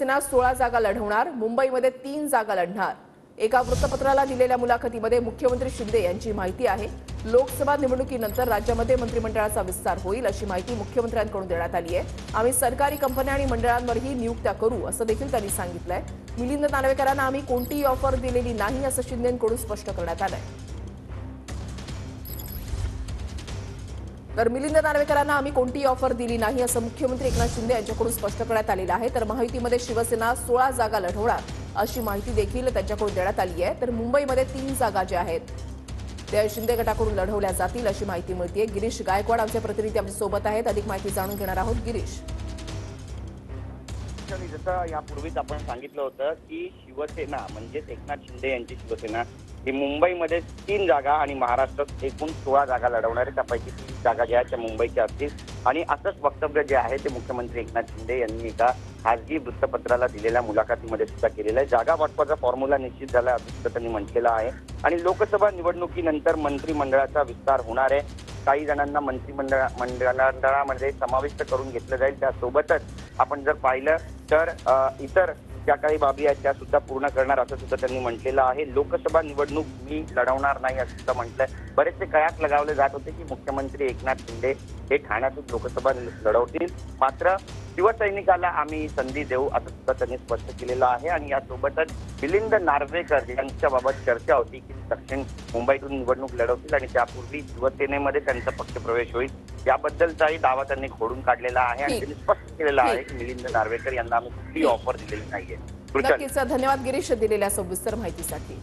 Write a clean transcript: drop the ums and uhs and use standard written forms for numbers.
शिवसेना 16 जागा लढवणार, मुंबईमध्ये 3 जागा लढणार। एका वृत्तपत्राला दिलेल्या मुलाखतीमध्ये मुख्यमंत्री शिंदे यांची माहिती आहे। लोकसभा निवडणुकीनंतर राज्यामध्ये मंत्रिमंडळाचा विस्तार होईल अशी माहिती मुख्यमंत्र्यांकडून देण्यात आली आहे। आम्ही सरकारी कंपन्या आणि मंडळांवरही नियुक्त्या करू असं देखील त्यांनी सांगितलंय। मिलिंद नार्वेकरांना आम्ही कोणतीही ऑफर दिलेली नाही असं शिंदेंकडून स्पष्ट करण्यात आलंय। तर मिलिंद नार्वेकरांना आम्ही कोणतीही ऑफर दिली नाही असं मुख्यमंत्री एकनाथ शिंदे यांच्याकडून स्पष्ट करण्यात आलेलं आहे। तर महायुतीमध्ये शिवसेना 16 जागा लढवणार अशी माहिती देखील त्यांच्याकडून देण्यात आली आहे। तर मुंबईमध्ये 3 जागा ज्या आहेत त्या शिंदे गटाकडून लढवल्या जातील अशी माहिती मिळते। गिरीश गायकवाड आमचे प्रतिनिधी आमच्या सोबत आहेत, अधिक माहिती जाणून घेणार आहोत। गिरीश, जसं यापूर्वीच आपण सांगितलं होतं की शिवसेना म्हणजेच एकनाथ शिंदे यांची शिवसेना ही मुंबईमध्ये 3 जागा आणि महाराष्ट्रात एकूण 16 जागा लढवणार आहे। त्यापैकी 3 जागा ज्या आहेत त्या मुंबईच्या असतील आणि असंच वक्तव्य जे आहे ते मुख्यमंत्री एकनाथ शिंदे यांनी एका खासगी वृत्तपत्राला दिलेल्या मुलाखतीमध्ये सुद्धा केलेलं आहे। जागा वाटपाचा फॉर्म्युला निश्चित झाला असं त्यांनी म्हटलेलं आहे आणि लोकसभा निवडणुकीनंतर मंत्रिमंडळाचा विस्तार होणार आहे। काही जणांना मंत्रिमंडळामध्ये समाविष्ट करून घेतलं जाईल। त्यासोबतच आपण जर पाहिलं तर इतर ज्या काही बाबी आहेत त्या सुद्धा पूर्ण करणार असं सुद्धा त्यांनी म्हटलेलं आहे। लोकसभा निवडणूक मी लढवणार नाही असं सुद्धा म्हटलंय। बरेचसे कयास लगावले जात होते की मुख्यमंत्री एकनाथ शिंदे हे ठाण्यातून लोकसभा लढवतील, मात्र शिवसैनिकाला आम्ही संधी देऊ असं सुद्धा त्यांनी स्पष्ट केलेलं आहे। आणि यासोबतच मिलिंद नार्वेकर यांच्याबाबत चर्चा होती की दक्षिण मुंबईतून निवडणूक लढवतील आणि त्यापूर्वी शिवसेनेमध्ये त्यांचा पक्षप्रवेश होईल, याबद्दलचाही दावा त्यांनी खोडून काढलेला आहे आणि त्यांनी स्पष्ट केलेलं आहे की मिलिंद नार्वेकर यांना आम्ही कुठलीही ऑफर दिलेली नाहीये। नक्कीच धन्यवाद गिरीश दिलेल्या सविस्तर माहितीसाठी।